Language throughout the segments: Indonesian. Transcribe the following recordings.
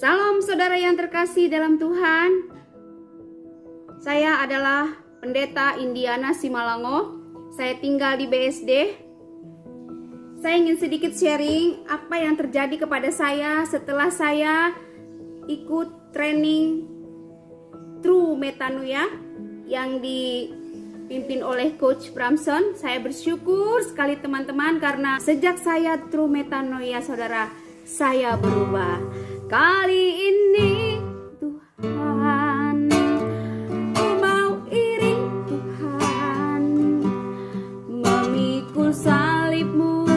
Salam saudara yang terkasih dalam Tuhan. Saya adalah Pendeta Indiana Simalango. Saya tinggal di BSD. Saya ingin sedikit sharing apa yang terjadi kepada saya setelah saya ikut training True Metanoia yang dipimpin oleh Coach Bramson. Saya bersyukur sekali teman-teman karena sejak saya True Metanoia, saudara, saya berubah. Kali ini Tuhan, ku mau iring Tuhan, memikul salibmu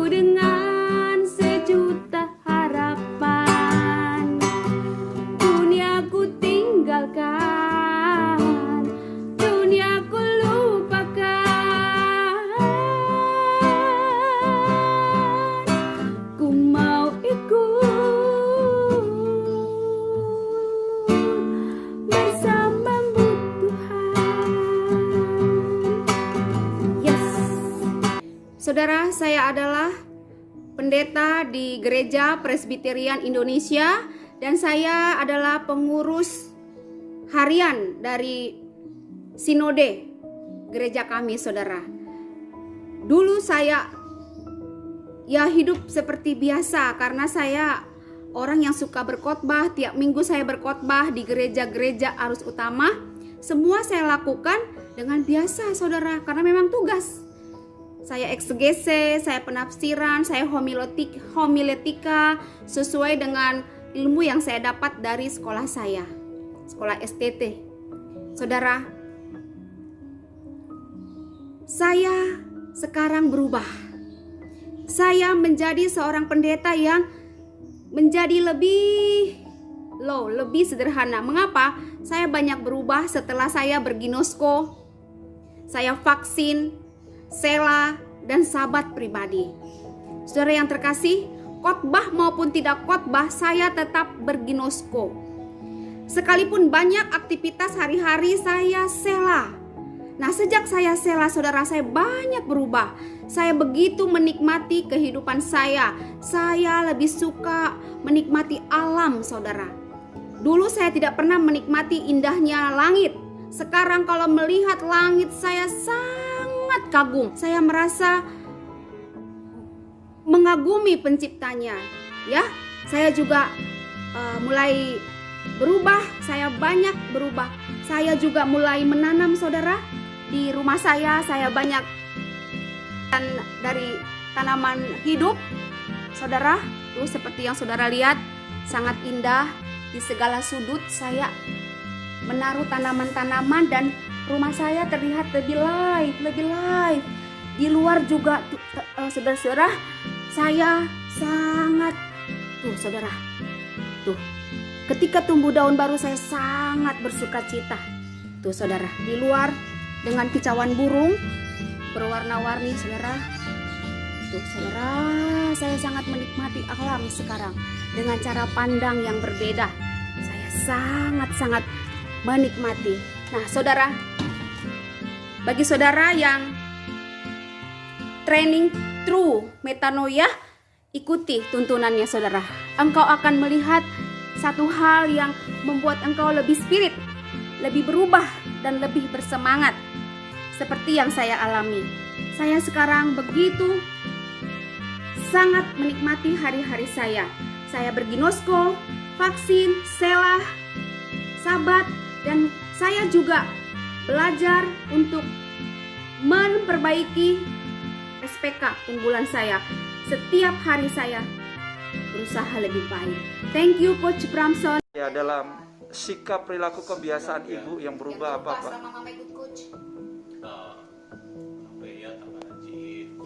dengan sejuta harapan. Dunia ku tinggalkan, dunia ku lupakan, ku mau ikut bersamamu Tuhan. Yes. Saudara, saya adalah pendeta di Gereja Presbyterian Indonesia dan saya adalah pengurus harian dari Sinode gereja kami, saudara. Dulu saya hidup seperti biasa karena saya orang yang suka berkhotbah. Tiap minggu saya berkhotbah di gereja-gereja arus utama. Semua saya lakukan dengan biasa, saudara, karena memang tugas. Saya eksegese, saya penafsiran, saya homiletika sesuai dengan ilmu yang saya dapat dari sekolah saya, sekolah STT. Saudara, saya sekarang berubah. Saya menjadi seorang pendeta yang menjadi lebih sederhana. Mengapa? Saya banyak berubah setelah saya berginosko, saya vaksin, sela, dan sahabat pribadi. Saudara yang terkasih, khotbah maupun tidak khotbah, saya tetap berginosko. Sekalipun banyak aktivitas hari-hari, saya sela. Nah, sejak saya sela, saudara, saya banyak berubah. Saya begitu menikmati kehidupan saya. Saya lebih suka menikmati alam, saudara. Dulu saya tidak pernah menikmati indahnya langit. Sekarang kalau melihat langit, saya sangat kagum. Saya merasa mengagumi penciptanya. Ya, saya juga mulai berubah. Saya banyak berubah. Saya juga mulai menanam, saudara. Di rumah saya banyak dari tanaman hidup, saudara. Tuh, seperti yang saudara lihat, sangat indah. Di segala sudut saya menaruh tanaman-tanaman dan rumah saya terlihat lebih live. Di luar juga, saudara-saudara, saya sangat, tuh saudara, tuh, ketika tumbuh daun baru saya sangat bersuka cita. Tuh saudara, di luar dengan kicauan burung berwarna-warni, saudara. Tuh saudara, saya sangat menikmati alam sekarang dengan cara pandang yang berbeda. Saya sangat-sangat menikmati. Nah, saudara, bagi saudara yang training True Metanoia, ikuti tuntunannya, saudara. Engkau akan melihat satu hal yang membuat engkau lebih spirit, lebih berubah, dan lebih bersemangat. Seperti yang saya alami. Saya sekarang begitu sangat menikmati hari-hari saya. Saya berginosko, vaksin, sela, sabat, dan saya juga belajar untuk memperbaiki SPK unggulan saya. Setiap hari saya berusaha lebih baik. Thank you, Coach Bramson. Ya, dalam sikap perilaku kebiasaan ibu yang berubah apa, Pak? Tambah rajin.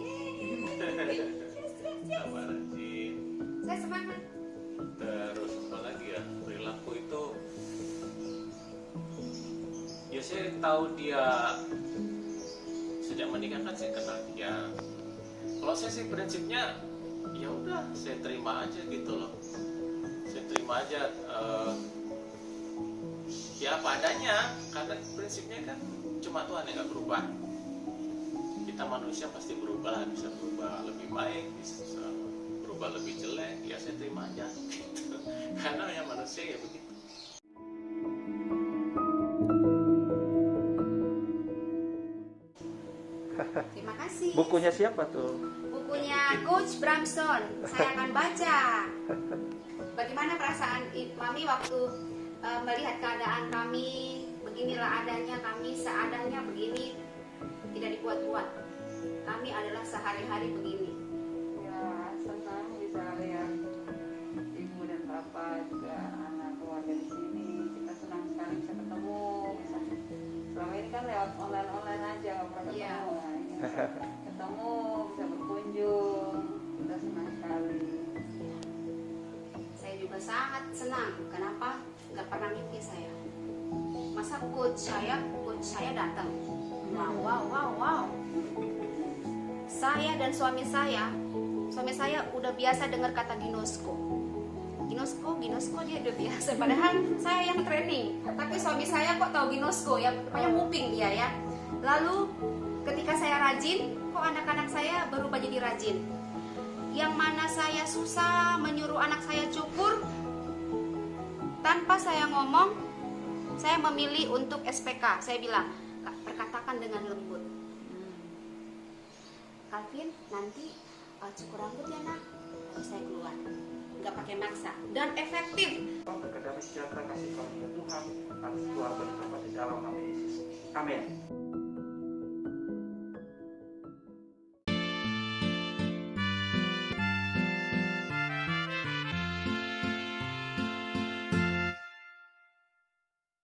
Tambah rajin. Saya semangat. Terus apa lagi ya, perilaku itu ya, saya tahu dia sejak menikah kan, saya kenal dia. Kalau saya sih prinsipnya ya udah, saya terima aja gitu loh. Saya terima aja ya apa adanya, karena prinsipnya kan cuma Tuhan yang gak berubah. Kita manusia pasti berubah, bisa berubah lebih baik, bisa berubah lebih jelek, ya saya terima aja gitu. Karena yang manusia ya begitu. Terima kasih. Bukunya siapa tuh? Bukunya Coach Bramson. Saya akan baca. Bagaimana perasaan Mami waktu melihat keadaan kami? Beginilah adanya, kami seadanya begini, tidak dibuat-buat. Kami adalah sehari-hari begini. Ya, senang bisa lihat ibu dan bapak juga anak keluarga di sini. Kita senang sekali bisa ketemu. Selama ini kan lewat online aja, nggak pernah ketemu. Iya. Nah, ini bisa ketemu, bisa berkunjung. Kita senang sekali. Saya juga sangat senang. Kenapa? Nggak pernah mimpi saya. Masa coach saya datang. Wow. Saya dan suami saya udah biasa dengar kata ginosko dia udah biasa. Padahal saya yang training, tapi suami saya kok tahu ginosko ya, pokoknya nguping dia ya. Lalu ketika saya rajin, kok anak-anak saya berubah jadi rajin. Yang mana saya susah menyuruh anak saya cukur, tanpa saya ngomong, saya memilih untuk SPK. Saya bilang, perkatakan dengan lembut. Calvin, nanti cukur rambut ya nak. Lalu saya keluar, nggak pakai maksa dan efektif. Damai sejahtera kasih karunia Tuhan atas keluarga kita di dalam nama Yesus. Amin.